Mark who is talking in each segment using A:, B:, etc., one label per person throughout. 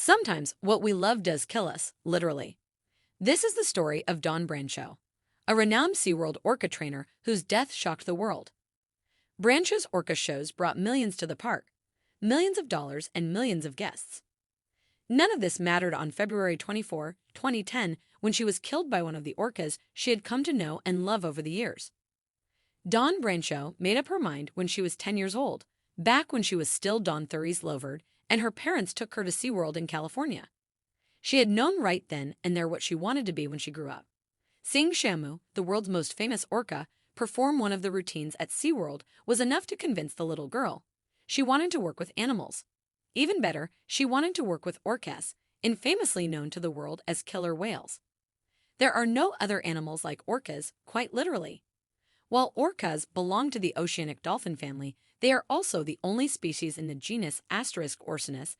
A: Sometimes what we love does kill us, literally. This is the story of Don Brancheau, a renowned Seaworld orca trainer whose death shocked the world. Brancheau's orca shows brought millions to the park, millions of dollars and millions of guests. None of this mattered on February 24, 2010, when she was killed by one of the orcas she had come to know and love over the years. Dawn Brancheau made up her mind when she was 10 years old, back when she was still Dawn Thuries Loverd, and her parents took her to Seaworld in California. She had known right then and there what she wanted to be when she grew up. Seeing Shamu, the world's most famous orca, perform one of the routines at Seaworld was enough to convince the little girl. She wanted to work with animals. Even better, she wanted to work with orcas, infamously known to the world as killer whales. There are no other animals like orcas, quite literally. While orcas belong to the oceanic dolphin family, they are also the only species in the genus Orcinus.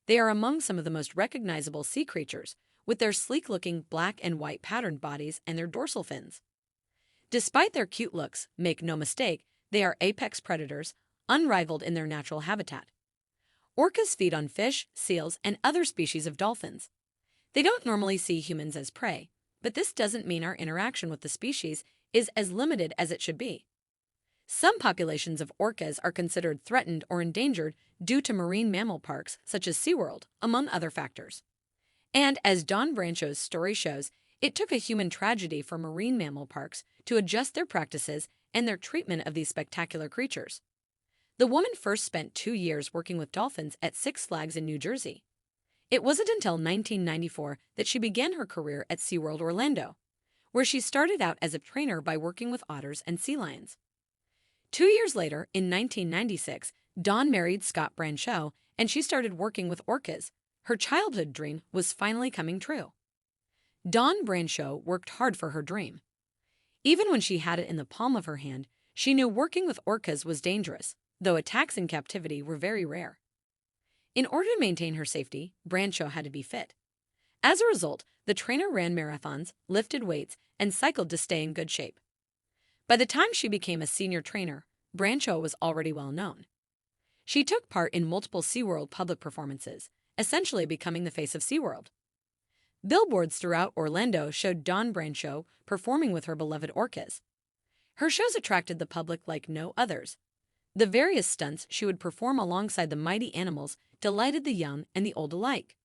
A: They are among some of the most recognizable sea creatures, with their sleek-looking black and white patterned bodies and their dorsal fins. Despite their cute looks, make no mistake, they are apex predators, unrivaled in their natural habitat. Orcas feed on fish, seals, and other species of dolphins. They don't normally see humans as prey, but this doesn't mean our interaction with the species is as limited as it should be. Some populations of orcas are considered threatened or endangered due to marine mammal parks such as Seaworld, among other factors. And as Dawn Brancheau's story shows, it took a human tragedy for marine mammal parks to adjust their practices and their treatment of these spectacular creatures. The woman first spent 2 years working with dolphins at Six Flags in New Jersey. It wasn't until 1994 that she began her career at Seaworld Orlando, where she started out as a trainer by working with otters and sea lions. 2 years later, in 1996, Dawn married Scott Brancheau, and she started working with orcas. Her childhood dream was finally coming true. Dawn Brancheau worked hard for her dream. Even when she had it in the palm of her hand, she knew working with orcas was dangerous, though attacks in captivity were very rare. In order to maintain her safety, Brancheau had to be fit. As a result, the trainer ran marathons, lifted weights, and cycled to stay in good shape. By the time she became a senior trainer, Brancheau was already well known. She took part in multiple Seaworld public performances, essentially becoming the face of Seaworld. Billboards throughout Orlando showed Dawn Brancheau performing with her beloved orcas. Her shows attracted the public like no others. The various stunts she would perform alongside the mighty animals delighted the young and the old alike.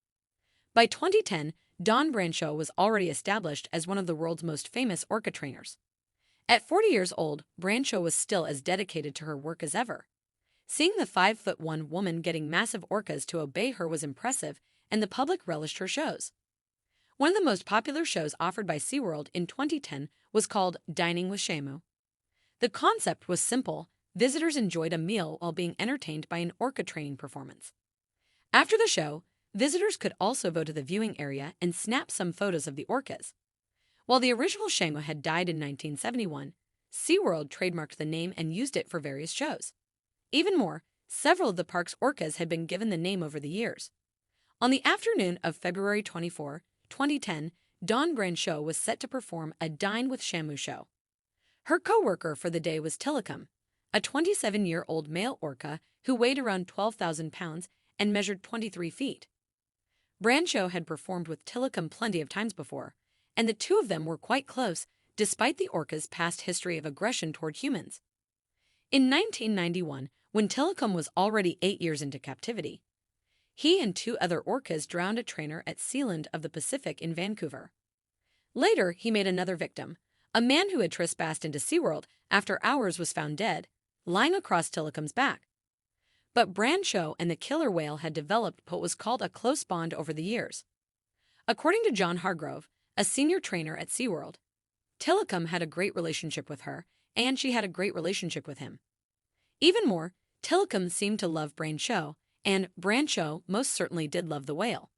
A: By 2010, Dawn Brancheau was already established as one of the world's most famous orca trainers. At 40 years old, Brancheau was still as dedicated to her work as ever. Seeing the 5'1" woman getting massive orcas to obey her was impressive, and the public relished her shows. One of the most popular shows offered by Seaworld in 2010 was called Dining with Shamu. The concept was simple. Visitors enjoyed a meal while being entertained by an orca training performance. After the show, visitors could also go to the viewing area and snap some photos of the orcas. While the original Shamu had died in 1971, Seaworld trademarked the name and used it for various shows. Even more, several of the park's orcas had been given the name over the years. On the afternoon of February 24, 2010, Dawn Brancheau was set to perform a Dine with Shamu show. Her co-worker for the day was Tilikum, a 27-year-old male orca who weighed around 12,000 pounds and measured 23 feet. Brancheau had performed with Tilikum plenty of times before, and the two of them were quite close despite the orca's past history of aggression toward humans. In 1991, when Tilikum was already 8 years into captivity, he and 2 other orcas drowned a trainer at Sealand of the Pacific in Vancouver. Later, he made another victim. A man who had trespassed into Seaworld after hours was found dead, lying across Tilikum's back. But Brancheau and the killer whale had developed what was called a close bond over the years. According to John Hargrove, a senior trainer at Seaworld, Tilikum had a great relationship with her, and she had a great relationship with him. Even more, Tilikum seemed to love Brancheau, and Brancheau most certainly did love the whale.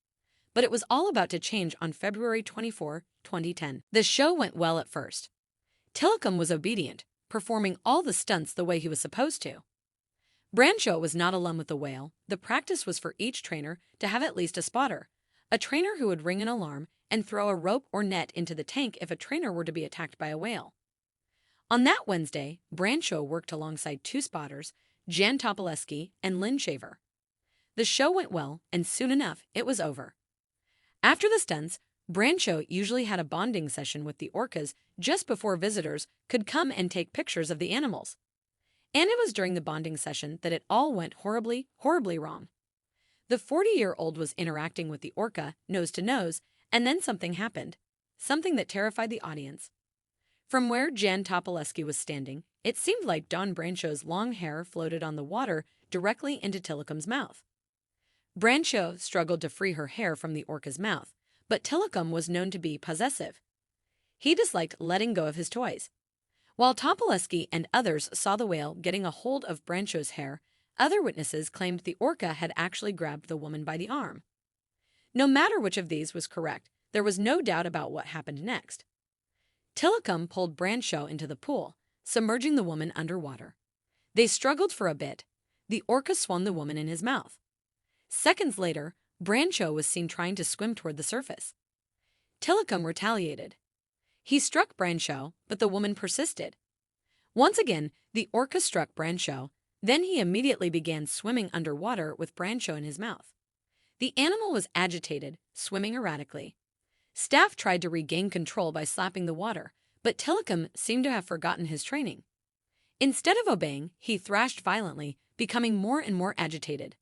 A: But it was all about to change on February 24, 2010. The show went well at first. Tilikum was obedient, performing all the stunts the way he was supposed to. Brancheau was not alone with the whale. The practice was for each trainer to have at least a spotter, a trainer who would ring an alarm and throw a rope or net into the tank if a trainer were to be attacked by a whale. On that Wednesday, Brancheau worked alongside 2 spotters, Jan Topoleski and Lynn Shaver. The show went well, and soon enough, it was over. After the stunts, Brancheau usually had a bonding session with the orcas just before visitors could come and take pictures of the animals. And it was during the bonding session that it all went horribly, horribly wrong. The 40-year-old was interacting with the orca, nose to nose, and then something happened. Something that terrified the audience. From where Jan Topolescu was standing, it seemed like Don Brancheau's long hair floated on the water directly into Tillicum's mouth. Brancheau struggled to free her hair from the orca's mouth, but Tillicum was known to be possessive. He disliked letting go of his toys. While Topolescu and others saw the whale getting a hold of Brancheau's hair, other witnesses claimed the orca had actually grabbed the woman by the arm. No matter which of these was correct, there was no doubt about what happened next. Tillicum pulled Brancheau into the pool, submerging the woman underwater. They struggled for a bit. The orca swung the woman in his mouth. Seconds later, Brancheau was seen trying to swim toward the surface. Tillicum retaliated. He struck Brancheau, but the woman persisted. Once again, the orca struck Brancheau, then he immediately began swimming underwater with Brancheau in his mouth. The animal was agitated, swimming erratically. Staff tried to regain control by slapping the water, but Tillicum seemed to have forgotten his training. Instead of obeying, he thrashed violently, becoming more and more agitated.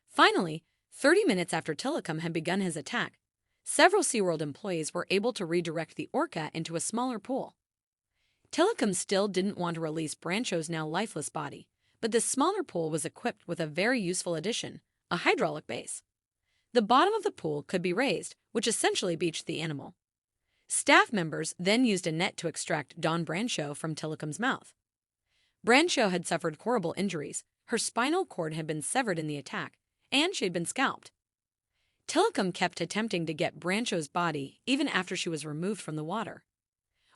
A: Finally, 30 minutes after Tillicum had begun his attack, several Seaworld employees were able to redirect the orca into a smaller pool. Tillicum still didn't want to release Brancheau's now lifeless body, but this smaller pool was equipped with a very useful addition, a hydraulic base. The bottom of the pool could be raised, which essentially beached the animal. Staff members then used a net to extract Don Brancheau from Tillicum's mouth. Brancheau had suffered horrible injuries. Her spinal cord had been severed in the attack, and she had been scalped. Tillicum kept attempting to get Brancheau's body even after she was removed from the water.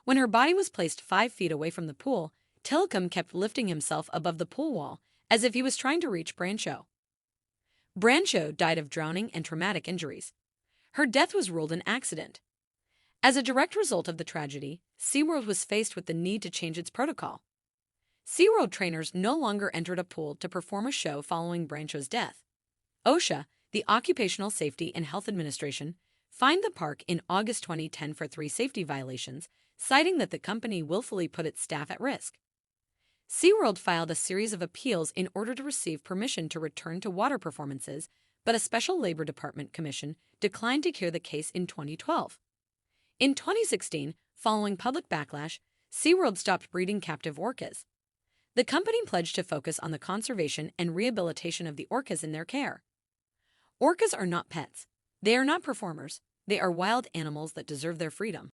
A: When her body was placed 5 feet away from the pool, Tillicum kept lifting himself above the pool wall as if he was trying to reach Brancheau. Brancheau died of drowning and traumatic injuries. Her death was ruled an accident. As a direct result of the tragedy, Seaworld was faced with the need to change its protocol. Seaworld trainers no longer entered a pool to perform a show following Brancheau's death. OSHA, the Occupational Safety and Health Administration, fined the park in August 2010 for 3 safety violations, citing that the company willfully put its staff at risk. Seaworld filed a series of appeals in order to receive permission to return to water performances, but a special Labor Department commission declined to hear the case in 2012. In 2016, following public backlash, Seaworld stopped breeding captive orcas. The company pledged to focus on the conservation and rehabilitation of the orcas in their care. Orcas are not pets. They are not performers. They are wild animals that deserve their freedom.